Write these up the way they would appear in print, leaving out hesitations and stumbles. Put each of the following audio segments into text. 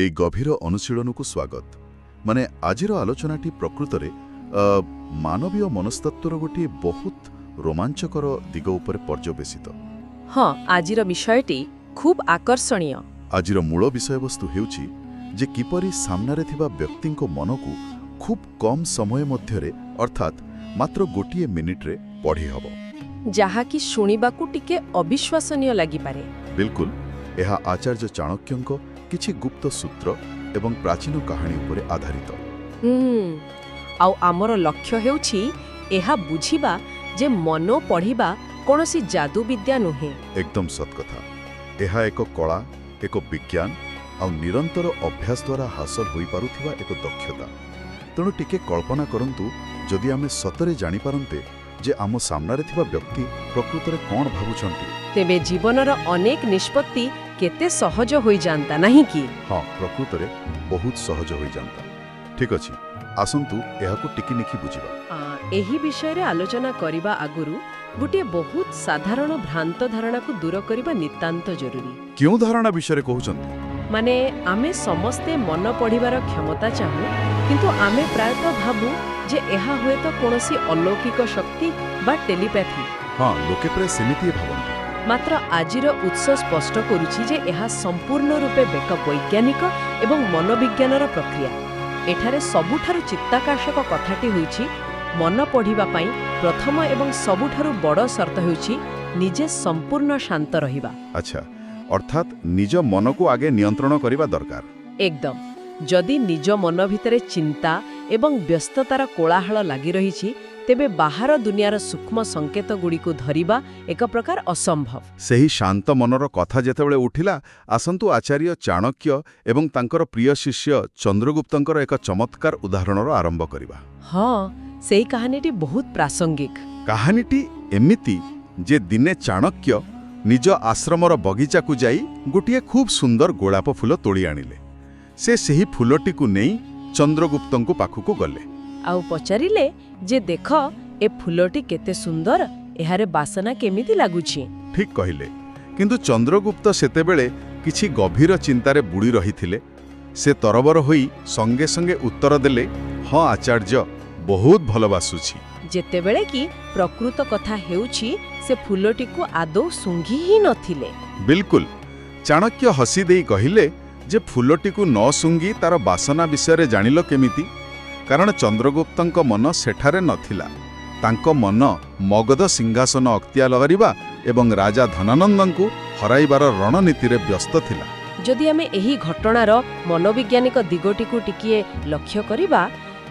এই গভীর অনুশীলনকু স্বাগত। মানে আজির আলোচনাটি প্রকৃতরে মানবীয় মনস্তত্ত্বর গোটিয়ে বহুত রোমাঞ্চকর দিগ উপরে পর্যবেসিত। হ্যাঁ, আজির বিষয়টি খুব আকর্ষণীয়। আজির মূল বিষয়বস্তু হেউছি যে কিপরি সামনারে থিবা ব্যক্তিঙ্ক মনকু খুব কম সময় মধ্যরে অর্থাৎ মাত্র গোটিয়ে মিনিটরে পঢ়ি হব, যাহাকি শুଣିবাকু টিকে অবিশ্বাসনীয় লাগিপারে। বিলকুল এহা আচার্য চাণক্যঙ্ক কিছু গুপ্ত সূত্র এবং প্রাচীন কাহিনী উপরে আধারিত। আউ আমর লক্ষ্য হেউছি এহা বুঝিবা যে মন পঢ়িবা কোনসি জাদুবিদ্যা নুহে। একদম সৎকথা। এহা এক কলা, এক বিজ্ঞান আউ নিরন্তর অভ্যাস দ্বারা হাসল হইপারুথিবা এক দক্ষতা। তেণু টিকে কল্পনা করন্তু যদি আমি সতরে জানিপারন্তে যে আম সামনারে থিবা ব্যক্তি প্রকৃতরে কোণ ভাবুছন্তি, তেবে জীবনর অনেক নিষ্পত্তি কেতে সহজ হই জানতা নাহি কি? হ্যাঁ, প্রকৃতরে বহুত সহজ হই জানতা। ঠিক আছে, আসন্তু এহাকু টিকি নিখি বুঝিবা। ଏହି ବିଷୟରେ ଆଲୋଚନା କରିବା ଆଗରୁ ଗୋଟିଏ ବହୁତ ସାଧାରଣ ଭ୍ରାନ୍ତ ଧାରଣାକୁ ଦୂର କରିବା ନିତାନ୍ତ ଜରୁରୀ। କେଉଁ ଧାରଣା ବିଷୟରେ କହୁଛନ୍ତି? ମାନେ ଆମେ ସମସ୍ତେ ମନ ପଢ଼ିବାର କ୍ଷମତା ଚାହୁଁ, କିନ୍ତୁ ଆମେ ପ୍ରାୟତଃ ଭାବୁ ଯେ ଏହା ହୁଏତ କୌଣସି ଅଲୌକିକ ଶକ୍ତି ବା ଟେଲିପ୍ୟାଥି। ହଁ, ଲୋକେ ପ୍ରାୟ ସେମିତି ଭାବନ୍ତି। ମାତ୍ର ଆଜିର ଉତ୍ସ ସ୍ପଷ୍ଟ କରୁଛି ଯେ ଏହା ସମ୍ପୂର୍ଣ୍ଣ ରୂପେ ଏକ ବୈଜ୍ଞାନିକ ଏବଂ ମନୋବିଜ୍ଞାନର ପ୍ରକ୍ରିୟା। ଏଠାରେ ସବୁଠାରୁ ଚିତ୍ତାକର୍ଷକ କଥାଟି ହେଉଛି ମନ ପଢ଼ିବା ପାଇଁ ପ୍ରଥମ ଏବଂ ସବୁଠାରୁ ବଡ଼ ସର୍ତ୍ତ ହେଉଛି ନିଜେ ସମ୍ପୂର୍ଣ୍ଣ ଶାନ୍ତ ରହିବା। ଆଚ୍ଛା, ଅର୍ଥାତ୍ ନିଜ ମନକୁ ଆଗେ ନିୟନ୍ତ୍ରଣ କରିବା ଦରକାର। ଏକଦମ। ଯଦି ନିଜ ମନ ଭିତରେ ଚିନ୍ତା ଏବଂ ବ୍ୟସ୍ତତାର କୋଳାହଳ ଲାଗି ରହିଛି, ତେବେ ବାହାର ଦୁନିଆର ସୂକ୍ଷ୍ମ ସଂକେତଗୁଡ଼ିକୁ ଧରିବା ଏକ ପ୍ରକାର ଅସମ୍ଭବ। ସେହି ଶାନ୍ତ ମନର କଥା ଯେତେବେଳେ ଉଠିଲା, ଆସନ୍ତୁ ଆଚାର୍ଯ୍ୟ ଚାଣକ୍ୟ ଏବଂ ତାଙ୍କର ପ୍ରିୟ ଶିଷ୍ୟ ଚନ୍ଦ୍ରଗୁପ୍ତଙ୍କର ଏକ ଚମତ୍କାର ଉଦାହରଣର ଆରମ୍ଭ କରିବା। ହଁ, ସେଇ କାହାଣୀଟି ବହୁତ ପ୍ରାସଙ୍ଗିକ। କାହାଣୀଟି ଏମିତି ଯେ ଦିନେ ଚାଣକ୍ୟ ନିଜ ଆଶ୍ରମର ବଗିଚାକୁ ଯାଇ ଗୋଟିଏ ଖୁବ୍ ସୁନ୍ଦର ଗୋଲାପ ଫୁଲ ତୋଳି ଆଣିଲେ। ସେ ସେହି ଫୁଲଟିକୁ ନେଇ ଚନ୍ଦ୍ରଗୁପ୍ତଙ୍କୁ ପାଖକୁ ଗଲେ ଆଉ ପଚାରିଲେ ଯେ ଦେଖ, ଏ ଫୁଲଟି କେତେ ସୁନ୍ଦର, ଏହାର ବାସନା କେମିତି ଲାଗୁଛି? ଠିକ୍ କହିଲେ, କିନ୍ତୁ ଚନ୍ଦ୍ରଗୁପ୍ତ ସେତେବେଳେ କିଛି ଗଭୀର ଚିନ୍ତାରେ ବୁଡ଼ି ରହିଥିଲେ। ସେ ତରବର ହୋଇ ସଙ୍ଗେ ସଙ୍ଗେ ଉତ୍ତର ଦେଲେ, ହଁ ଆଚାର୍ଯ୍ୟ, ବହୁତ ଭଲ ବାସୁଛି। ଯେତେବେଳେ କି ପ୍ରକୃତ କଥା ହେଉଛି ସେ ଫୁଲଟିକୁ ଆଦୌ ଶୁଙ୍ଘି ହିଁ ନଥିଲେ। ବିଲକୁଲ। ଚାଣକ୍ୟ ହସି ଦେଇ କହିଲେ ଯେ ଫୁଲଟିକୁ ନ ଶୁଙ୍ଘି ତାର ବାସନା ବିଷୟରେ ଜାଣିଲ କେମିତି? କାରଣ ଚନ୍ଦ୍ରଗୁପ୍ତଙ୍କ ମନ ସେଠାରେ ନଥିଲା। ତାଙ୍କ ମନ ମଗଧ ସିଂହାସନ ଅକ୍ତିଆର କରିବା ଏବଂ ରାଜା ଧନାନନ୍ଦଙ୍କୁ ହରାଇବାର ରଣନୀତିରେ ବ୍ୟସ୍ତ ଥିଲା। ଯଦି ଆମେ ଏହି ଘଟଣାର ମନୋବିଜ୍ଞାନିକ ଦିଗଟିକୁ ଟିକିଏ ଲକ୍ଷ୍ୟ କରିବା,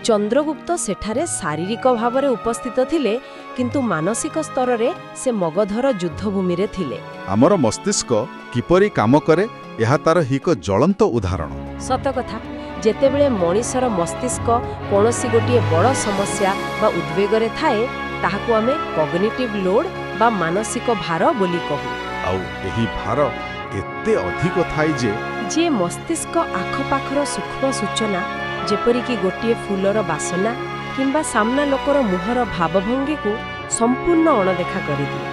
ଚନ୍ଦ୍ରଗୁପ୍ତ ସେଠାରେ ଶାରୀରିକ ଭାବରେ ଉପସ୍ଥିତ ଥିଲେ, କିନ୍ତୁ ମାନସିକ ସ୍ତରରେ ସେ ମଗଧର ଯୁଦ୍ଧଭୂମିରେ ଥିଲେ। ଆମର ମସ୍ତିଷ୍କ କିପରି କାମ କରେ, ଏହା ତାର ଏକ ଜ୍ୱଳନ୍ତ ଉଦାହରଣ। ସତକଥା। ଯେତେବେଳେ ମଣିଷର ମସ୍ତିଷ୍କ କୌଣସି ଗୋଟିଏ ବଡ଼ ସମସ୍ୟା ବା ଉଦ୍ବେଗରେ ଥାଏ, ତାହାକୁ ଆମେ କଗ୍ନିଟିଭ୍ ଲୋଡ୍ ବା ମାନସିକ ଭାର ବୋଲି କହୁ। ଆଉ ଏହି ଭାର ଏତେ ଅଧିକ ଥାଏ ଯେ ମସ୍ତିଷ୍କ ଆଖପାଖର ସୂକ୍ଷ୍ମ ସୂଚନା, ଯେପରିକି ଗୋଟିଏ ଫୁଲର ବାସନା କିମ୍ବା ସାମ୍ନା ଲୋକର ମୁହଁର ଭାବଭଙ୍ଗୀକୁ ସମ୍ପୂର୍ଣ୍ଣ ଅଣଦେଖା କରିଦିଏ।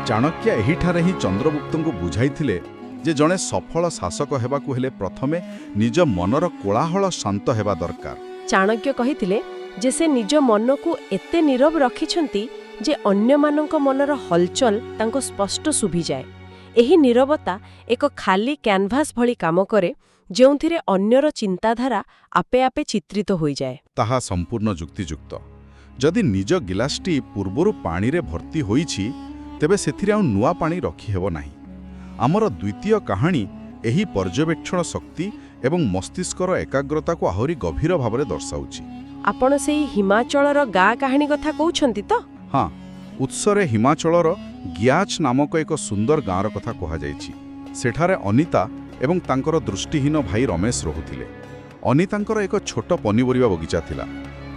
ଚାଣକ୍ୟ ଏହିଠାରେ ହିଁ ଚନ୍ଦ୍ରଗୁପ୍ତଙ୍କୁ ବୁଝାଇଥିଲେ ଯେ ଜଣେ ସଫଳ ଶାସକ ହେବାକୁ ହେଲେ ପ୍ରଥମେ ନିଜ ମନର କୋଳାହଳ ଶାନ୍ତ ହେବା ଦରକାର। ଚାଣକ୍ୟ କହିଥିଲେ ଯେ ସେ ନିଜ ମନକୁ ଏତେ ନୀରବ ରଖିଛନ୍ତି ଯେ ଅନ୍ୟମାନଙ୍କ ମନର ହଲଚଲ ତାଙ୍କୁ ସ୍ପଷ୍ଟ ଶୁଭିଯାଏ। ଏହି ନୀରବତା ଏକ ଖାଲି କ୍ୟାନଭାସ୍ ଭଳି କାମ କରେ, ଯେଉଁଥିରେ ଅନ୍ୟର ଚିନ୍ତାଧାରା ଆପେ ଆପେ ଚିତ୍ରିତ ହୋଇଯାଏ। ତାହା ସମ୍ପୂର୍ଣ୍ଣ ଯୁକ୍ତିଯୁକ୍ତ। ଯଦି ନିଜ ଗିଲାସଟି ପୂର୍ବରୁ ପାଣିରେ ଭର୍ତ୍ତି ହୋଇଛି, ତେବେ ସେଥିରେ ଆଉ ନୂଆ ପାଣି ରଖିହେବ ନାହିଁ। ଆମର ଦ୍ୱିତୀୟ କାହାଣୀ ଏହି ପର୍ଯ୍ୟବେକ୍ଷଣ ଶକ୍ତି ଏବଂ ମସ୍ତିଷ୍କର ଏକାଗ୍ରତାକୁ ଆହୁରି ଗଭୀର ଭାବରେ ଦର୍ଶାଉଛି। ଆପଣ ସେହି ହିମାଚଳର ଗାଁ କାହାଣୀ କଥା କହୁଛନ୍ତି ତ? ହଁ, ଉତ୍ସରେ ହିମାଚଳର ଗିଆଚ୍ ନାମକ ଏକ ସୁନ୍ଦର ଗାଁର କଥା କୁହାଯାଇଛି। ସେଠାରେ ଅନିତା ଏବଂ ତାଙ୍କର ଦୃଷ୍ଟିହୀନ ଭାଇ ରମେଶ ରହୁଥିଲେ। ଅନିତାଙ୍କର ଏକ ଛୋଟ ପନିପରିବା ବଗିଚା ଥିଲା,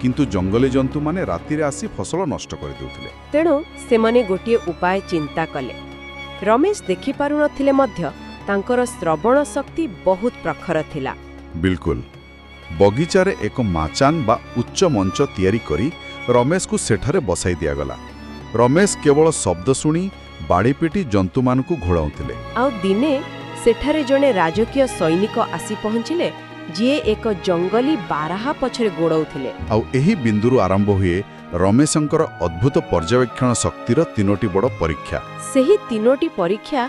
କିନ୍ତୁ ଜଙ୍ଗଲୀ ଜନ୍ତୁମାନେ ରାତିରେ ଆସି ଫସଲ ନଷ୍ଟ କରିଦେଉଥିଲେ। ତେଣୁ ସେମାନେ ଗୋଟିଏ ଉପାୟ ଚିନ୍ତା କଲେ। ରମେଶ ଦେଖିପାରୁନଥିଲେ ମଧ୍ୟ ତାଙ୍କର ଶ୍ରବଣ ଶକ୍ତି ବହୁତ ପ୍ରଖର ଥିଲା। ବିଲକୁଲ। ବଗିଚାରେ ଏକ ମାଚାନ ବା ଉଚ୍ଚ ମଞ୍ଚ ତିଆରି କରି ରମେଶକୁ ସେଠାରେ ବସାଇ ଦିଆଗଲା। ରମେଶ କେବଳ ଶବ୍ଦ ଶୁଣି ବାଡ଼ି ପିଟି ଜନ୍ତୁମାନଙ୍କୁ ଘୋଡ଼ାଉଥିଲେ। ଆଉ ଦିନେ ସେଠାରେ ଜଣେ ରାଜକୀୟ ସୈନିକ ଆସି ପହଞ୍ଚିଲେ, ଯିଏ ଏକ ଜଙ୍ଗଲୀ ବାରାହା ପଛରେ ଗୋଡ଼ଉଥିଲେ। ଆଉ ଏହି ବିନ୍ଦୁରୁ ଆରମ୍ଭ ହୁଏ ରମେଶଙ୍କର ଅଦ୍ଭୁତ ପର୍ଯ୍ୟବେକ୍ଷଣ ଶକ୍ତିର 3ଟି ବଡ଼ ପରୀକ୍ଷା। ସେହି 3ଟି ପରୀକ୍ଷା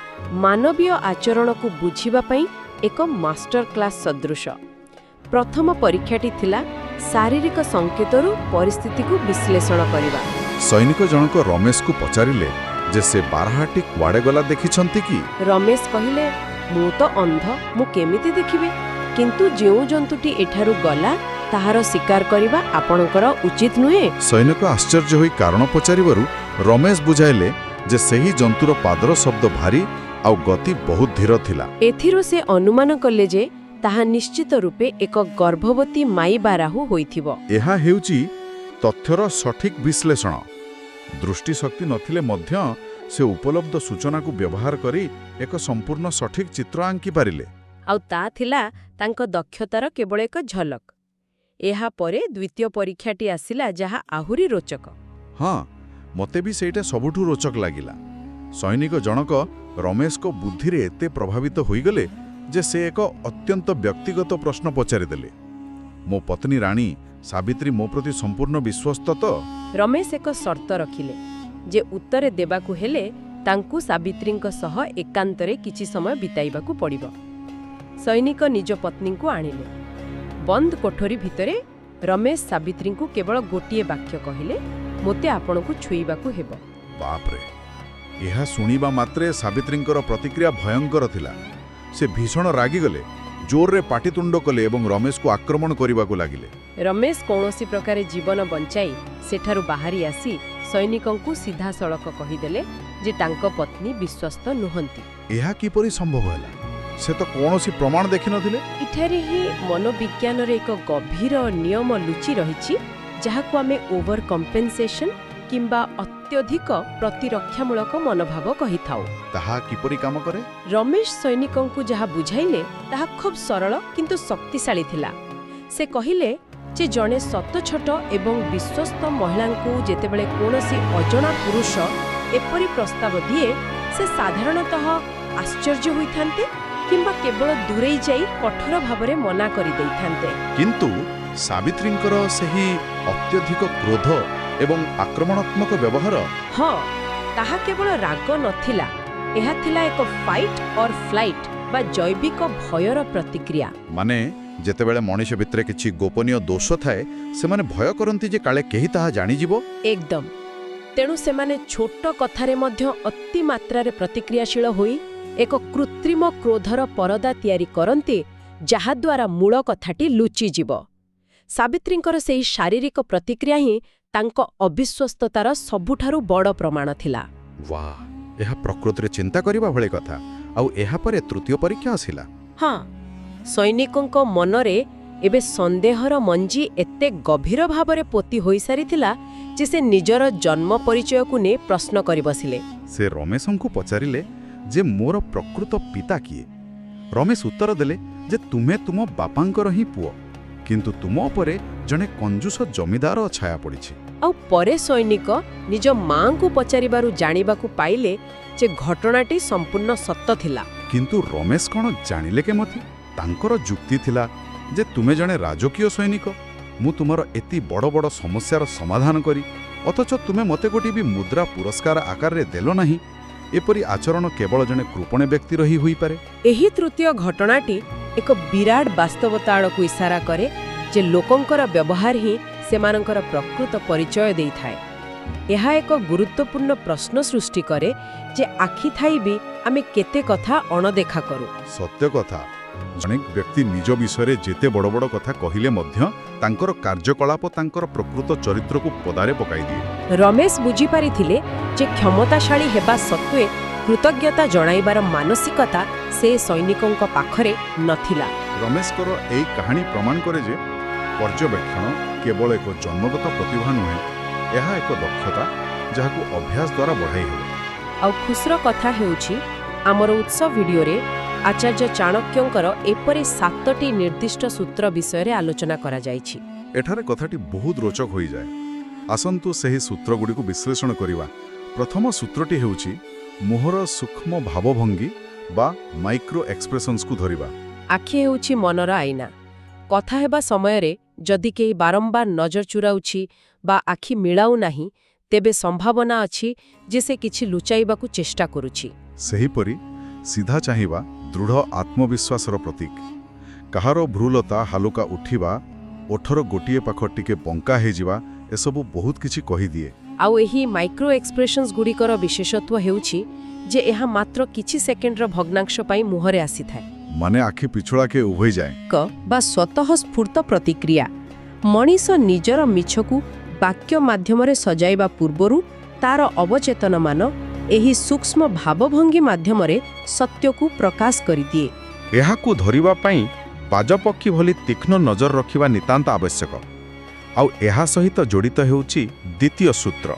ମାନବୀୟ ଆଚରଣକୁ ବୁଝିବା ପାଇଁ ଏକ ମାଷ୍ଟର କ୍ଲାସ୍ ସଦୃଶ। ପ୍ରଥମ ପରୀକ୍ଷାଟି ଥିଲା ଶାରୀରିକ ସଂକେତରୁ ପରିସ୍ଥିତିକୁ ବିଶ୍ଳେଷଣ କରିବା। ସୈନିକ ଜଣକ ରମେଶକୁ ପଚାରିଲେ ଯେ ସେ ବାରାହାଟି କୁଆଡ଼େ ଗଲା ଦେଖିଛନ୍ତି କି? ରମେଶ କହିଲେ, ମୁଁ ତ ଅନ୍ଧ, ମୁଁ କେମିତି ଦେଖିବି? କିନ୍ତୁ ଯେଉଁ ଜନ୍ତୁଟି ଏଠାରୁ ଗଲା ତାହାର ଶିକାର କରିବା ଆପଣଙ୍କର ଉଚିତ ନୁହେଁ। ସୈନିକ ଆଶ୍ଚର୍ଯ୍ୟ ହୋଇ କାରଣ ପଚାରିବାରୁ ରମେଶ ବୁଝାଇଲେ ଯେ ସେହି ଜନ୍ତୁର ପାଦର ଶବ୍ଦ ଭାରୀ ଆଉ ଗତି ବହୁତ ଧୀର ଥିଲା। ଏଥିରୁ ସେ ଅନୁମାନ କଲେ ଯେ ତାହା ନିଶ୍ଚିତ ରୂପେ ଏକ ଗର୍ଭବତୀ ମାଇ ବାରାହୁ ହୋଇଥିବ। ଏହା ହେଉଛି ତଥ୍ୟର ସଠିକ ବିଶ୍ଳେଷଣ। ଦୃଷ୍ଟିଶକ୍ତି ନଥିଲେ ମଧ୍ୟ ସେ ଉପଲବ୍ଧ ସୂଚନାକୁ ବ୍ୟବହାର କରି ଏକ ସମ୍ପୂର୍ଣ୍ଣ ସଠିକ ଚିତ୍ର ଆଙ୍କିପାରିଲେ। ଆଉ ତା ଥିଲା ତାଙ୍କ ଦକ୍ଷତାର କେବଳ ଏକ ଝଲକ। ଏହାପରେ ଦ୍ୱିତୀୟ ପରୀକ୍ଷାଟି ଆସିଲା, ଯାହା ଆହୁରି ରୋଚକ। ହଁ, ମୋତେ ବି ସେଇଟା ସବୁଠୁ ରୋଚକ ଲାଗିଲା। ସୈନିକ ଜଣକ ରମେଶଙ୍କ ବୁଦ୍ଧିରେ ଏତେ ପ୍ରଭାବିତ ହୋଇଗଲେ ଯେ ସେ ଏକ ଅତ୍ୟନ୍ତ ବ୍ୟକ୍ତିଗତ ପ୍ରଶ୍ନ ପଚାରିଦେଲେ, ମୋ ପତ୍ନୀ ରାଣୀ ସାବିତ୍ରୀ ମୋ ପ୍ରତି ସମ୍ପୂର୍ଣ୍ଣ ବିଶ୍ୱସ୍ତ ତ? ରମେଶ ଏକ ସର୍ତ୍ତ ରଖିଲେ ଯେ ଉତ୍ତର ଦେବାକୁ ହେଲେ ତାଙ୍କୁ ସାବିତ୍ରୀଙ୍କ ସହ ଏକାନ୍ତରେ କିଛି ସମୟ ବିତାଇବାକୁ ପଡ଼ିବ। ସୈନିକ ନିଜ ପତ୍ନୀଙ୍କୁ ଆଣିଲେ। ବନ୍ଦ କୋଠରୀ ଭିତରେ ରମେଶ ସାବିତ୍ରୀଙ୍କୁ କେବଳ ଗୋଟିଏ ବାକ୍ୟ କହିଲେ, ମୋତେ ଆପଣଙ୍କୁ ଛୁଇଁବାକୁ ହେବ। ବାପରେ! ଏହା ଶୁଣିବା ମାତ୍ରେ ସାବିତ୍ରୀଙ୍କର ପ୍ରତିକ୍ରିୟା ଭୟଙ୍କର ଥିଲା। ସେ ଭୀଷଣ ରାଗିଗଲେ, ଜୋରରେ ପାଟିତୁଣ୍ଡ କଲେ ଏବଂ ରମେଶକୁ ଆକ୍ରମଣ କରିବାକୁ ଲାଗିଲେ। ରମେଶ କୌଣସି ପ୍ରକାରେ ଜୀବନ ବଞ୍ଚାଇ ସେଠାରୁ ବାହାରି ଆସି ସୈନିକଙ୍କୁ ସିଧାସଳଖ କହିଦେଲେ ଯେ ତାଙ୍କ ପତ୍ନୀ ବିଶ୍ୱସ୍ତ ନୁହନ୍ତି। ଏହା କିପରି ସମ୍ଭବ ହେଲା? ସେ ତ କୌଣସି ପ୍ରମାଣ ଦେଖିନଥିଲେ। ଏଠାରେ ହିଁ ମନୋବିଜ୍ଞାନର ଏକ ଗଭୀର ନିୟମ ଲୁଚି ରହିଛି, ଯାହାକୁ ଆମେ ଓଭର କମ୍ପେନସେସନ କିମ୍ବା ଅତ୍ୟଧିକ ପ୍ରତିରକ୍ଷାମୂଳକ ମନୋଭାବ କହିଥାଉ। ତାହା କିପରି କାମ କରେ? ରମେଶ ସୈନିକଙ୍କୁ ଯାହା ବୁଝାଇଲେ ତାହା ଖୁବ୍ ସରଳ କିନ୍ତୁ ଶକ୍ତିଶାଳୀ ଥିଲା। ସେ କହିଲେ ଯେ ଜଣେ ସତଛୋଟ ଏବଂ ବିଶ୍ୱସ୍ତ ମହିଳାଙ୍କୁ ଯେତେବେଳେ କୌଣସି ଅଜଣା ପୁରୁଷ ଏପରି ପ୍ରସ୍ତାବ ଦିଏ, ସେ ସାଧାରଣତଃ ଆଶ୍ଚର୍ଯ୍ୟ ହୋଇଥାନ୍ତି କିମ୍ବା କେବଳ ଦୂରେଇ ଯାଇ କଠୋର ଭାବରେ ମନା କରିଦେଇଥାନ୍ତେ। କିନ୍ତୁ ସାବିତ୍ରୀଙ୍କର ସେହି ଅତ୍ୟଧିକ କ୍ରୋଧ ଏବଂ ଆକ୍ରମଣାତ୍ମକ ବ୍ୟବହାର, ହଁ, ତାହା କେବଳ ରାଗ ନଥିଲା, ଏହା ଥିଲା ଏକ ଫାଇଟ୍ ଅର୍ ଫ୍ଲାଇଟ୍ ବା ଜୈବିକ ଭୟର ପ୍ରତିକ୍ରିୟା। ମାନେ ଯେତେବେଳେ ମଣିଷ ଭିତରେ କିଛି ଗୋପନୀୟ ଦୋଷ ଥାଏ, ସେମାନେ ଭୟ କରନ୍ତି ଯେ କାଳେ କେହି ତାହା ଜାଣିଯିବ। ଏକଦମ। ତେଣୁ ସେମାନେ ଛୋଟ କଥାରେ ମଧ୍ୟ ଅତି ମାତ୍ରାରେ ପ୍ରତିକ୍ରିୟାଶୀଳ ହୋଇ ଏକ କୃତ୍ରିମ କ୍ରୋଧର ପରଦା ତିଆରି କରନ୍ତି, ଯାହାଦ୍ୱାରା ମୂଳ କଥାଟି ଲୁଚିଯିବ। ସାବିତ୍ରୀଙ୍କର ସେହି ଶାରୀରିକ ପ୍ରତିକ୍ରିୟା ହିଁ ତାଙ୍କ ଅବିଶ୍ୱସ୍ତତାର ସବୁଠାରୁ ବଡ଼ ପ୍ରମାଣ ଥିଲା। ବାଃ, ଏହା ପ୍ରକୃତିରେ ଚିନ୍ତା କରିବା ଭଳି କଥା। ଆଉ ଏହାପରେ ତୃତୀୟ ପରୀକ୍ଷା ଆସିଲା। ହଁ, ସୈନିକଙ୍କ ମନରେ ଏବେ ସନ୍ଦେହର ମଞ୍ଜି ଏତେ ଗଭୀର ଭାବରେ ପୋତି ହୋଇସାରିଥିଲା ଯେ ସେ ନିଜର ଜନ୍ମ ପରିଚୟକୁ ନେଇ ପ୍ରଶ୍ନ କରି ବସିଲେ। ସେ ରମେଶଙ୍କୁ ପଚାରିଲେ ଯେ ମୋର ପ୍ରକୃତ ପିତା କିଏ? ରମେଶ ଉତ୍ତର ଦେଲେ ଯେ ତୁମେ ତୁମ ବାପାଙ୍କର ହିଁ ପୁଅ, କିନ୍ତୁ ତୁମ ଉପରେ ଜଣେ କଞ୍ଜୁସ ଜମିଦାର ଛାୟା ପଡ଼ିଛି। ଆଉ ପରେ ସୈନିକ ନିଜ ମାଙ୍କୁ ପଚାରିବାରୁ ଜାଣିବାକୁ ପାଇଲେ ଯେ ଘଟଣାଟି ସମ୍ପୂର୍ଣ୍ଣ ସତ ଥିଲା। କିନ୍ତୁ ରମେଶ କ'ଣ ଜାଣିଲେ କେମିତି? ତାଙ୍କର ଯୁକ୍ତି ଥିଲା ଯେ ତୁମେ ଜଣେ ରାଜକୀୟ ସୈନିକ, ମୁଁ ତୁମର ଏତେ ବଡ଼ ବଡ଼ ସମସ୍ୟାର ସମାଧାନ କରି ଅଥଚ ତୁମେ ମୋତେ ଗୋଟିଏ ବି ମୁଦ୍ରା ପୁରସ୍କାର ଆକାରରେ ଦେଲ ନାହିଁ। ଏପରି ଆଚରଣ କେବଳ ଜଣେ କୃପଣ ବ୍ୟକ୍ତିର ହିଁ ହୋଇପାରେ। ଏହି ତୃତୀୟ ଘଟଣାଟି ଏକ ବିରାଟ ବାସ୍ତବତା ଆଡ଼କୁ ଇସାରା କରେ ଯେ ଲୋକଙ୍କର ବ୍ୟବହାର ହିଁ ସେମାନଙ୍କର ପ୍ରକୃତ ପରିଚୟ ଦେଇଥାଏ। ଏହା ଏକ ଗୁରୁତ୍ୱପୂର୍ଣ୍ଣ ପ୍ରଶ୍ନ ସୃଷ୍ଟି କରେ ଯେ ଆଖି ଥାଇ ବି ଆମେ କେତେ କଥା ଅଣଦେଖା କରୁ। ସତ୍ୟ କଥା, ଜଣେ ବ୍ୟକ୍ତି ନିଜ ବିଷୟରେ ଯେତେ ବଡ଼ ବଡ଼ କଥା କହିଲେ ମଧ୍ୟ ତାଙ୍କର କାର୍ଯ୍ୟକଳାପ ତାଙ୍କର ପ୍ରକୃତ ଚରିତ୍ରକୁ ପଦାରେ ପକାଇଦିଏ। ରମେଶ ବୁଝିପାରିଥିଲେ ଯେ କ୍ଷମତାଶାଳୀ ହେବା ସତ୍ତ୍ୱେ କୃତଜ୍ଞତା ଜଣାଇବାର ମାନସିକତା ସେ ସୈନିକଙ୍କ ପାଖରେ ନଥିଲା। ରମେଶଙ୍କର ଏହି କାହାଣୀ ପ୍ରମାଣ କରେ ଯେ ପର୍ଯ୍ୟବେକ୍ଷଣ କେବଳ ଏକ ଜନ୍ମଗତ ପ୍ରତିଭା ନୁହେଁ, ଏହା ଏକ ଦକ୍ଷତା ଯାହାକୁ ଅଭ୍ୟାସ ଦ୍ୱାରା ବଢ଼ାଇ ହେବ। ଆଉ ଖୁସିର କଥା ହେଉଛି, ଆମର ଉତ୍ସ ଭିଡ଼ିଓରେ ଆଚାର୍ଯ୍ୟ ଚାଣକ୍ୟଙ୍କର ଏପରି 7ଟି ନିର୍ଦ୍ଦିଷ୍ଟ ସୂତ୍ର ବିଷୟରେ ଆଲୋଚନା କରାଯାଇଛି। ଏଠାରେ କଥାଟି ବହୁତ ରୋଚକ ହୋଇଯାଏ। ଆସନ୍ତୁ ସେହି ସୂତ୍ରଗୁଡ଼ିକୁ ବିଶ୍ଳେଷଣ କରିବା। ପ୍ରଥମ ସୂତ୍ରଟି ହେଉଛି ମୋହର ସୂକ୍ଷ୍ମ ଭାବଭଙ୍ଗୀ বা ମାଇକ୍ରୋ ଏକ୍ସପ୍ରେସନ୍ସକୁ ଧରିବା। ଆଖି ହେଉଛି ମନର ଆଇନା। କଥା ହେବା ସମୟରେ ଯଦି କେହି ବାରମ୍ବାର ନଜର ଚୁରାଉଛି ବା ଆଖି ମିଳାଉ ନାହିଁ, ତେବେ ସମ୍ଭାବନା ଅଛି ଯେ ସେ କିଛି ଲୁଚାଇବାକୁ ଚେଷ୍ଟା କରୁଛି। ସେହିପରି ସିଧା ଚାହିଁବା ଦୃଢ଼ ଆତ୍ମବିଶ୍ୱାସର ପ୍ରତୀକ। କାହାର ଭ୍ରୁଲତା ହାଲୁକା ଉଠିବା, ଓଠର ଗୋଟିଏ ପାଖ ଟିକେ ବଙ୍କା ହେଇଯିବା, ଏସବୁ ବହୁତ କିଛି କହିଦିଏ। ଆଉ ଏହି ମାଇକ୍ରୋ ଏକ୍ସପ୍ରେସନ୍ସ ଗୁଡ଼ିକର ବିଶେଷତ୍ୱ ହେଉଛି ଯେ ଏହା ମାତ୍ର କିଛି ସେକେଣ୍ଡର ଭଗ୍ନାଂଶ ପାଇଁ ମୁହଁରେ ଆସିଥାଏ। ମାନେ ଆଖି ପିଛୁଳାକେ ଉଭେଇଯାଏ। ବା ସ୍ୱତଃସ୍ଫୂର୍ତ୍ତ ପ୍ରତିକ୍ରିୟା। ମଣିଷ ନିଜର ମିଛକୁ ବାକ୍ୟ ମାଧ୍ୟମରେ ସଜାଇବା ପୂର୍ବରୁ ତାର ଅବଚେତନମାନ ଏହି ସୂକ୍ଷ୍ମ ଭାବଭଙ୍ଗୀ ମାଧ୍ୟମରେ ସତ୍ୟକୁ ପ୍ରକାଶ କରିଦିଏ। ଏହାକୁ ଧରିବା ପାଇଁ ବାଜପକ୍ଷୀ ଭଳି ତୀକ୍ଷ୍ଣ ନଜର ରଖିବା ନିତାନ୍ତ ଆବଶ୍ୟକ। ଆଉ ଏହା ସହିତ ଜଡ଼ିତ ହେଉଛି ଦ୍ୱିତୀୟ ସୂତ୍ର,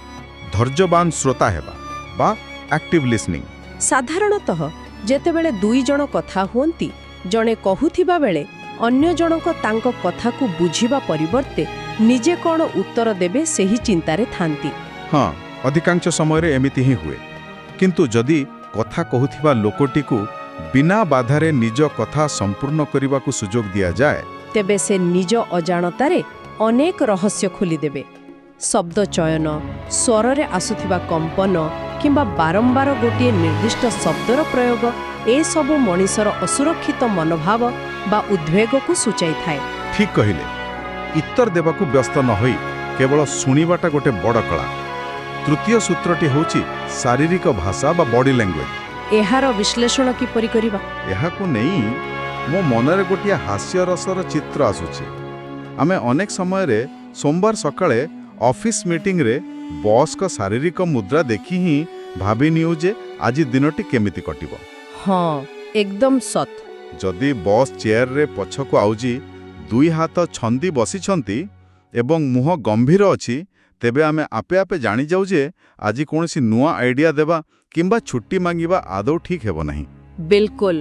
ଧୈର୍ଯ୍ୟବାନ ଶ୍ରୋତା ହେବା ବା ଆକ୍ଟିଭ୍ ଲିସନିଂ। ସାଧାରଣତଃ ଯେତେବେଳେ ଦୁଇ ଜଣ କଥା ହୁଅନ୍ତି, ଜଣେ କହୁଥିବା ବେଳେ ଅନ୍ୟ ଜଣକ ତାଙ୍କ କଥାକୁ ବୁଝିବା ପରିବର୍ତ୍ତେ ନିଜେ କ'ଣ ଉତ୍ତର ଦେବେ ସେହି ଚିନ୍ତାରେ ଥାନ୍ତି। ହଁ, ଅଧିକାଂଶ ସମୟରେ ଏମିତି ହିଁ ହୁଏ। କିନ୍ତୁ ଯଦି କଥା କହୁଥିବା ଲୋକଟିକୁ ବିନା ବାଧାରେ ନିଜ କଥା ସମ୍ପୂର୍ଣ୍ଣ କରିବାକୁ ସୁଯୋଗ ଦିଆଯାଏ, ତେବେ ସେ ନିଜ ଅଜାଣତାରେ ଅନେକ ରହସ୍ୟ ଖୋଲିଦେବେ। ଶବ୍ଦ ଚୟନ, ସ୍ୱରରେ ଆସୁଥିବା କମ୍ପନ କିମ୍ବା ବାରମ୍ବାର ଗୋଟିଏ ନିର୍ଦ୍ଦିଷ୍ଟ ଶବ୍ଦର ପ୍ରୟୋଗ, ଏସବୁ ମଣିଷର ଅସୁରକ୍ଷିତ ମନୋଭାବ ବା ଉଦ୍ବେଗକୁ ସୂଚାଇଥାଏ। ଠିକ୍ କହିଲେ। ଉତ୍ତର ଦେବାକୁ ବ୍ୟସ୍ତ ନ ହୋଇ କେବଳ ଶୁଣିବାଟା ଗୋଟେ ବଡ଼ କଳା। ତୃତୀୟ ସୂତ୍ରଟି ହେଉଛି ଶାରୀରିକ ଭାଷା ବା ବଡି ଲାଙ୍ଗୁଏଜ। ଏହାର ବିଶ୍ଳେଷଣ କିପରି କରିବା? ଏହାକୁ ନେଇ ମୋ ମନରେ ଗୋଟିଏ ହାସ୍ୟରସର ଚିତ୍ର ଆସୁଛି। ଆମେ ଅନେକ ସମୟରେ ସୋମବାର ସକାଳେ ଅଫିସ୍ ମିଟିଂରେ ବସ୍ଙ୍କ ଶାରୀରିକ ମୁଦ୍ରା ଦେଖି ହିଁ ଭାବିନିଉ ଯେ ଆଜି ଦିନଟି କେମିତି କଟିବ। ହଁ, ଏକଦମ ସତ୍। ଯଦି ବସ୍ ଚେୟାରରେ ପଛକୁ ଆଉଜି, ଦୁଇ ହାତ ଛନ୍ଦି ବସିଛନ୍ତି ଏବଂ ମୁହଁ ଗମ୍ଭୀର ଅଛି, ତେବେ ଆମେ ଆପେ ଆପେ ଜାଣିଯାଉ ଯେ ଆଜି କୌଣସି ନୂଆ ଆଇଡିଆ ଦେବା କିମ୍ବା ଛୁଟି ମାଗିବା ଆଦୌ ଠିକ୍ ହେବ ନାହିଁ। ବିଲକୁଲ।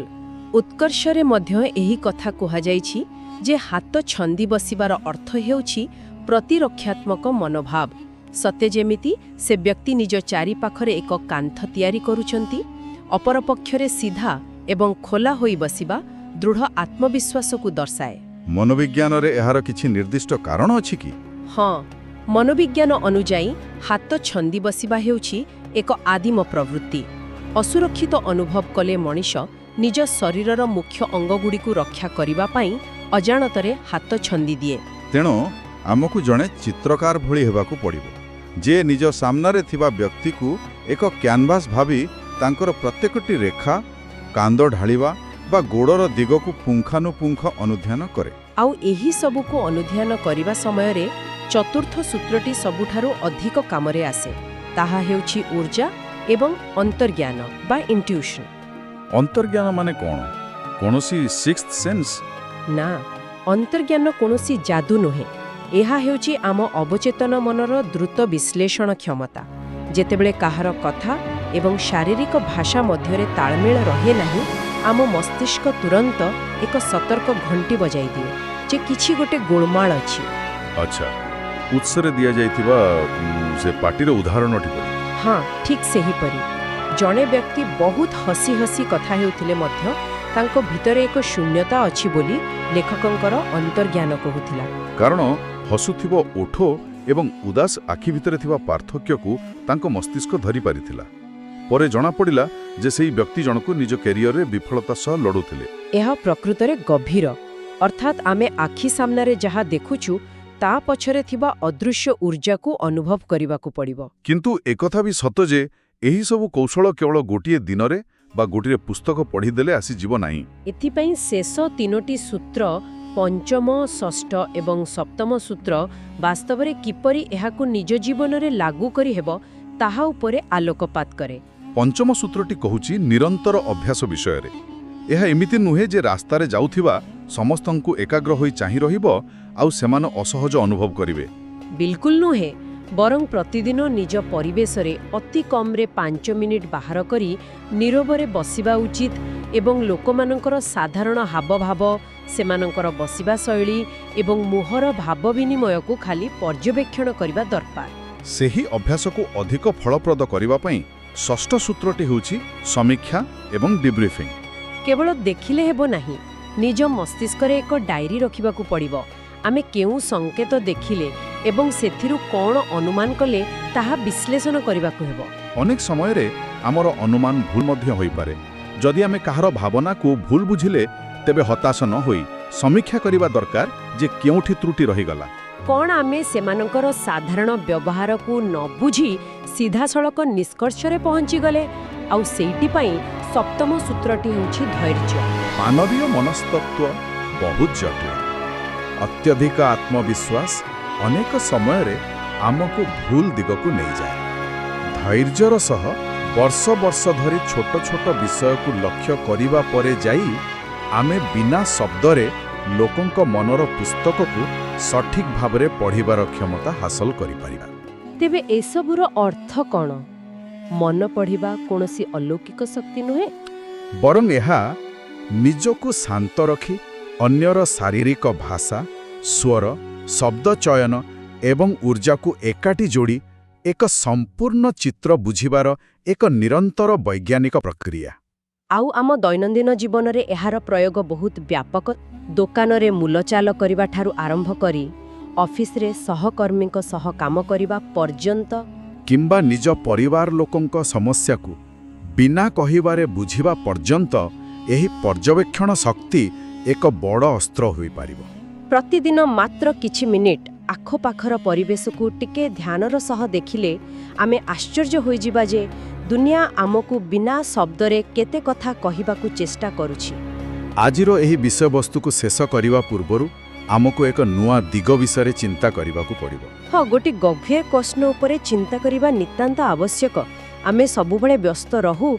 ଉତ୍କର୍ଷରେ ମଧ୍ୟ ଏହି କଥା କୁହାଯାଇଛି ଯେ ହାତ ଛନ୍ଦି ବସିବାର ଅର୍ଥ ହେଉଛି ପ୍ରତିରକ୍ଷାତ୍ମକ ମନୋଭାବ। ସତେ ଯେମିତି ସେ ବ୍ୟକ୍ତି ନିଜ ଚାରିପାଖରେ ଏକ କାନ୍ଥ ତିଆରି କରୁଛନ୍ତି। ଅପରପକ୍ଷରେ ସିଧା ଏବଂ ଖୋଲା ହୋଇ ବସିବା ଦୃଢ଼ ଆତ୍ମବିଶ୍ୱାସକୁ ଦର୍ଶାଏ। ମନୋବିଜ୍ଞାନରେ ଏହାର କିଛି ନିର୍ଦ୍ଦିଷ୍ଟ କାରଣ ଅଛି କି? ହଁ, ମନୋବିଜ୍ଞାନ ଅନୁଯାୟୀ ହାତ ଛନ୍ଦି ବସିବା ହେଉଛି ଏକ ଆଦିମ ପ୍ରବୃତ୍ତି। ଅସୁରକ୍ଷିତ ଅନୁଭବ କଲେ ମଣିଷ ନିଜ ଶରୀରର ମୁଖ୍ୟ ଅଙ୍ଗଗୁଡ଼ିକୁ ରକ୍ଷା କରିବା ପାଇଁ ଅଜାଣତରେ ହାତ ଛନ୍ଦି ଦିଏ। ତେଣୁ ଆମକୁ ଜଣେ ଚିତ୍ରକାର ଭଳି ହେବାକୁ ପଡ଼ିବ, ଯିଏ ନିଜ ସାମ୍ନାରେ ଥିବା ବ୍ୟକ୍ତିକୁ ଏକ କ୍ୟାନଭାସ୍ ଭାବି ତାଙ୍କର ପ୍ରତ୍ୟେକଟି ରେଖା, କାନ୍ଦ ଢାଳିବା ବା ଗୋଡ଼ର ଦିଗକୁ ପୁଙ୍ଖାନୁପୁଙ୍ଖ ଅନୁଧ୍ୟାନ କରେ। ଆଉ ଏହି ସବୁକୁ ଅନୁଧ୍ୟାନ କରିବା ସମୟରେ ଚତୁର୍ଥ ସୂତ୍ରଟି ସବୁଠାରୁ ଅଧିକ କାମରେ ଆସେ। ତାହା ହେଉଛି ଊର୍ଜା ଏବଂ ଅନ୍ତର୍ଜ୍ଞାନ ବା ଇଣ୍ଟ୍ୟୁସନ୍। ଅନ୍ତର୍ଜ୍ଞାନ ମାନେ କ'ଣ? କୌଣସି ସିକ୍ସଥ ସେନ୍ସ? ନା, ଅନ୍ତର୍ଜ୍ଞାନ କୌଣସି ଯାଦୁ ନୁହେଁ। ଏହା ହେଉଛି ଆମ ଅବଚେତନ ମନର ଦ୍ରୁତ ବିଶ୍ଳେଷଣ କ୍ଷମତା। ଯେତେବେଳେ କାହାର କଥା ଏବଂ ଶାରୀରିକ ଭାଷା ମଧ୍ୟରେ ତାଳମେଳ ରହେ ନାହିଁ, ଆମ ମସ୍ତିଷ୍କ ତୁରନ୍ତ ଏକ ସତର୍କ ଘଣ୍ଟି ବଜାଇ ଦିଏ ଯେ କିଛି ଗୋଟେ ଗୋଳମାଳ ଅଛି। ଆଚ୍ଛା, ଉତ୍ସରେ ଦିଆଯାଇଥିବା ସେ ପାଟିର ଉଦାହରଣଟି ପରି? ହଁ, ଠିକ୍ ସେହିପରି। ଜଣେ ବ୍ୟକ୍ତି ବହୁତ ହସି ହସି କଥା ହେଉଥିଲେ ମଧ୍ୟ ତାଙ୍କ ଭିତରେ ଏକ ଶୂନ୍ୟତା ଅଛି ବୋଲି ଲେଖକଙ୍କର ଅନ୍ତର୍ଜ୍ଞାନ କହୁଥିଲା। କାରଣ ହସୁଥିବ ଓଠ ଏବଂ ଉଦାସ ଆଖି ଭିତରେ ଥିବା ପାର୍ଥକ୍ୟକୁ ତାଙ୍କ ମସ୍ତିଷ୍କ ଧରିପାରିଥିଲା। ପରେ ଜଣାପଡ଼ିଲା ଯେ ସେହି ବ୍ୟକ୍ତି ଜଣକୁ ନିଜ କ୍ୟାରିୟରରେ ବିଫଳତା ସହ ଲଢ଼ୁଥିଲେ। ଏହା ପ୍ରକୃତରେ ଗଭୀର। ଅର୍ଥାତ୍ ଆମେ ଆଖି ସାମ୍ନାରେ ଯାହା ଦେଖୁଛୁ ତା ପଛରେ ଥିବା ଅଦୃଶ୍ୟ ଊର୍ଜାକୁ ଅନୁଭବ କରିବାକୁ ପଡ଼ିବ। କିନ୍ତୁ ଏକଥା ବି ସତ ଯେ ଏହିସବୁ କୌଶଳ କେବଳ ଗୋଟିଏ ଦିନରେ ବା ଗୋଟିଏ ପୁସ୍ତକ ପଢ଼ିଦେଲେ ଆସିଯିବ ନାହିଁ। ଏଥିପାଇଁ ଶେଷ ତିନୋଟି ସୂତ୍ର, ପଞ୍ଚମ, ଷଷ୍ଠ ଏବଂ ସପ୍ତମ ସୂତ୍ର ବାସ୍ତବରେ କିପରି ଏହାକୁ ନିଜ ଜୀବନରେ ଲାଗୁ କରିହେବ ତାହା ଉପରେ ଆଲୋକପାତ କରେ। ପଞ୍ଚମ ସୂତ୍ରଟି କହୁଛି ନିରନ୍ତର ଅଭ୍ୟାସ ବିଷୟରେ। ଏହା ଏମିତି ନୁହେଁ ଯେ ରାସ୍ତାରେ ଯାଉଥିବା ସମସ୍ତଙ୍କୁ ଏକାଗ୍ର ହୋଇ ଚାହିଁ ରହିବ ଆଉ ସେମାନେ ଅସହଜ ଅନୁଭବ କରିବେ। ବିଲକୁଲ ନୁହେଁ। ବରଂ ପ୍ରତିଦିନ ନିଜ ପରିବେଶରେ ଅତି କମ୍ରେ 5 ମିନିଟ୍ ବାହାର କରି ନୀରବରେ ବସିବା ଉଚିତ ଏବଂ ଲୋକମାନଙ୍କର ସାଧାରଣ ହାବଭାବ, ସେମାନଙ୍କର ବସିବା ଶୈଳୀ ଏବଂ ମୁହଁର ଭାବ ବିନିମୟକୁ ଖାଲି ପର୍ଯ୍ୟବେକ୍ଷଣ କରିବା ଦରକାର। ସେହି ଅଭ୍ୟାସକୁ ଅଧିକ ଫଳପ୍ରଦ କରିବା ପାଇଁ ଷଷ୍ଠ ସୂତ୍ରଟି ହେଉଛି ସମୀକ୍ଷା ଏବଂ ଡିବ୍ରିଫିଂ। କେବଳ ଦେଖିଲେ ହେବ ନାହିଁ, ନିଜ ମସ୍ତିଷ୍କରେ ଏକ ଡାଏରୀ ରଖିବାକୁ ପଡ଼ିବ। ଆମେ କେଉଁ ସଂକେତ ଦେଖିଲେ ଏବଂ ସେଥିରୁ କ'ଣ ଅନୁମାନ କଲେ ତାହା ବିଶ୍ଳେଷଣ କରିବାକୁ ହେବ। ଅନେକ ସମୟରେ ଆମର ଅନୁମାନ ଭୁଲ ମଧ୍ୟ ହୋଇପାରେ। ଯଦି ଆମେ କାହାର ଭାବନାକୁ ଭୁଲ ବୁଝିଲେ ତେବେ ହତାଶ ନ ହୋଇ ସମୀକ୍ଷା କରିବା ଦରକାର ଯେ କେଉଁଠି ତ୍ରୁଟି ରହିଗଲା। କ'ଣ ଆମେ ସେମାନଙ୍କର ସାଧାରଣ ବ୍ୟବହାରକୁ ନ ବୁଝି ସିଧାସଳଖ ନିଷ୍କର୍ଷରେ ପହଞ୍ଚିଗଲେ? ଆଉ ସେଇଥିପାଇଁ ସପ୍ତମ ସୂତ୍ରଟି ହେଉଛି ଧୈର୍ଯ୍ୟ। ମାନବୀୟ ମନସ୍ତତ୍ତ୍ୱ ବହୁତ ଜଟିଳ। ଅତ୍ୟଧିକ ଆତ୍ମବିଶ୍ୱାସ ଅନେକ ସମୟରେ ଆମକୁ ଭୁଲ ଦିଗକୁ ନେଇଯାଏ। ଧୈର୍ଯ୍ୟର ସହ ବର୍ଷ ବର୍ଷ ଧରି ଛୋଟ ଛୋଟ ବିଷୟକୁ ଲକ୍ଷ୍ୟ କରିବା ପରେ ଯାଇ ଆମେ ବିନା ଶବ୍ଦରେ ଲୋକଙ୍କ ମନର ପୁସ୍ତକକୁ ସଠିକ୍ ଭାବରେ ପଢ଼ିବାର କ୍ଷମତା ହାସଲ କରିପାରିବା। ତେବେ ଏସବୁର ଅର୍ଥ କ'ଣ? ମନ ପଢ଼ିବା କୌଣସି ଅଲୌକିକ ଶକ୍ତି ନୁହେଁ, ବରଂ ଏହା ନିଜକୁ ଶାନ୍ତ ରଖି ଅନ୍ୟର ଶାରୀରିକ ଭାଷା, ସ୍ୱର, ଶବ୍ଦ ଚୟନ ଏବଂ ଊର୍ଜାକୁ ଏକାଠି ଯୋଡ଼ି ଏକ ସମ୍ପୂର୍ଣ୍ଣ ଚିତ୍ର ବୁଝିବାର ଏକ ନିରନ୍ତର ବୈଜ୍ଞାନିକ ପ୍ରକ୍ରିୟା। ଆଉ ଆମ ଦୈନନ୍ଦିନ ଜୀବନରେ ଏହାର ପ୍ରୟୋଗ ବହୁତ ବ୍ୟାପକ। ଦୋକାନରେ ମୂଲଚାଲ କରିବାଠାରୁ ଆରମ୍ଭ କରି ଅଫିସରେ ସହକର୍ମୀଙ୍କ ସହ କାମ କରିବା ପର୍ଯ୍ୟନ୍ତ, କିମ୍ବା ନିଜ ପରିବାର ଲୋକଙ୍କ ସମସ୍ୟାକୁ ବିନା କହିବାରେ ବୁଝିବା ପର୍ଯ୍ୟନ୍ତ ଏହି ପର୍ଯ୍ୟବେକ୍ଷଣ ଶକ୍ତି ଏକ ବଡ଼ ଅସ୍ତ୍ର ହୋଇପାରିବ। ପ୍ରତିଦିନ ମାତ୍ର କିଛି ମିନିଟ୍ ଆଖପାଖର ପରିବେଶକୁ ଟିକେ ଧ୍ୟାନର ସହ ଦେଖିଲେ ଆମେ ଆଶ୍ଚର୍ଯ୍ୟ ହୋଇଯିବା ଯେ ଦୁନିଆ ଆମକୁ ବିନା ଶବ୍ଦରେ କେତେ କଥା କହିବାକୁ ଚେଷ୍ଟା କରୁଛି। ଆଜିର ଏହି ବିଷୟବସ୍ତୁକୁ ଶେଷ କରିବା ପୂର୍ବରୁ ଆମକୁ ଏକ ନୂଆ ଦିଗ ବିଷୟରେ ଚିନ୍ତା କରିବାକୁ ପଡ଼ିବ। ହଁ, ଗୋଟିଏ ଗଭୀର ପ୍ରଶ୍ନ ଉପରେ ଚିନ୍ତା କରିବା ନିତାନ୍ତ ଆବଶ୍ୟକ। ଆମେ ସବୁବେଳେ ବ୍ୟସ୍ତ ରହୁ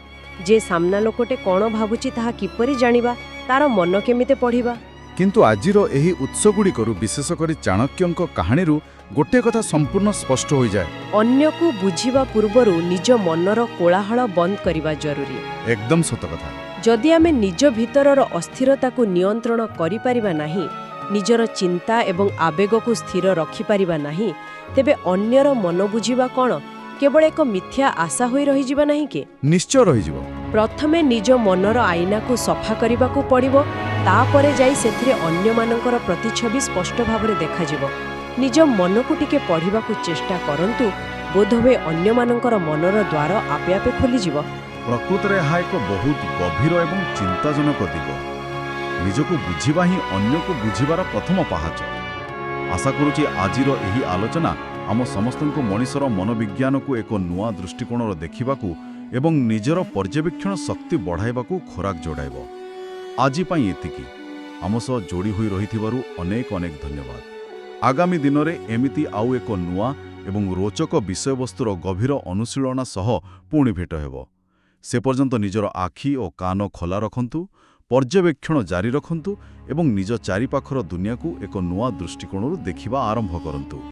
ଯେ ସାମ୍ନା ଲୋକଟେ କ'ଣ ଭାବୁଛି ତାହା କିପରି ଜାଣିବା, ତାର ମନ କେମିତି ପଢ଼ିବା। କିନ୍ତୁ ଆଜିର ଏହି ଉତ୍ସଗୁଡ଼ିକରୁ ବିଶେଷ କରି ଚାଣକ୍ୟଙ୍କ କାହାଣୀରୁ ଗୋଟିଏ କଥା ସମ୍ପୂର୍ଣ୍ଣ ସ୍ପଷ୍ଟ ହୋଇଯାଏ। ଅନ୍ୟକୁ ବୁଝିବା ପୂର୍ବରୁ ନିଜ ମନର କୋଳାହଳ ବନ୍ଦ କରିବା ଜରୁରୀ। ଏକଦମ ସତ କଥା। ଯଦି ଆମେ ନିଜ ଭିତରର ଅସ୍ଥିରତାକୁ ନିୟନ୍ତ୍ରଣ କରିପାରିବା ନାହିଁ, ନିଜର ଚିନ୍ତା ଏବଂ ଆବେଗକୁ ସ୍ଥିର ରଖିପାରିବା ନାହିଁ, ତେବେ ଅନ୍ୟର ମନ ବୁଝିବା କ'ଣ କେବଳ ଏକ ମିଥ୍ୟା ଆଶା ହୋଇ ରହିଯିବ ନାହିଁ କି? ନିଶ୍ଚୟ ରହିଯିବ। ପ୍ରଥମେ ନିଜ ମନର ଆଇନାକୁ ସଫା କରିବାକୁ ପଡ଼ିବ, ତାପରେ ଯାଇ ସେଥିରେ ଅନ୍ୟମାନଙ୍କର ପ୍ରତିଛବି ସ୍ପଷ୍ଟ ଭାବରେ ଦେଖାଯିବ। ନିଜ ମନକୁ ଟିକେ ପଢ଼ିବାକୁ ଚେଷ୍ଟା କରନ୍ତୁ, ବୋଧହୁଏ ଅନ୍ୟମାନଙ୍କର ମନର ଦ୍ୱାର ଆପେ ଆପେ ଖୋଲିଯିବ। ପ୍ରକୃତରେ ଏହା ଏକ ବହୁତ ଗଭୀର ଏବଂ ଚିନ୍ତାଜନକ ଦିଗ। ନିଜକୁ ବୁଝିବା ହିଁ ଅନ୍ୟକୁ ବୁଝିବାର ପ୍ରଥମ ପାହାଚ। ଆଶା କରୁଛି ଆଜିର ଏହି ଆଲୋଚନା ଆମ ସମସ୍ତଙ୍କୁ ମଣିଷର ମନୋବିଜ୍ଞାନକୁ ଏକ ନୂଆ ଦୃଷ୍ଟିକୋଣରେ ଦେଖିବାକୁ ଏବଂ ନିଜର ପର୍ଯ୍ୟବେକ୍ଷଣ ଶକ୍ତି ବଢ଼ାଇବାକୁ ଖୋରାକ ଯୋଡ଼ାଇବ। ଆଜି ପାଇଁ ଏତିକି। ଆମ ସହ ଯୋଡ଼ି ହୋଇ ରହିଥିବାରୁ ଅନେକ ଅନେକ ଧନ୍ୟବାଦ। ଆଗାମୀ ଦିନରେ ଏମିତି ଆଉ ଏକ ନୂଆ ଏବଂ ରୋଚକ ବିଷୟବସ୍ତୁର ଗଭୀର ଅନୁଶୀଳନା ସହ ପୁଣି ଭେଟ ହେବ। ସେ ପର୍ଯ୍ୟନ୍ତ ନିଜର ଆଖି ଓ କାନ ଖୋଲା ରଖନ୍ତୁ, ପର୍ଯ୍ୟବେକ୍ଷଣ ଜାରି ରଖନ୍ତୁ ଏବଂ ନିଜ ଚାରିପାଖର ଦୁନିଆକୁ ଏକ ନୂଆ ଦୃଷ୍ଟିକୋଣରୁ ଦେଖିବା ଆରମ୍ଭ କରନ୍ତୁ।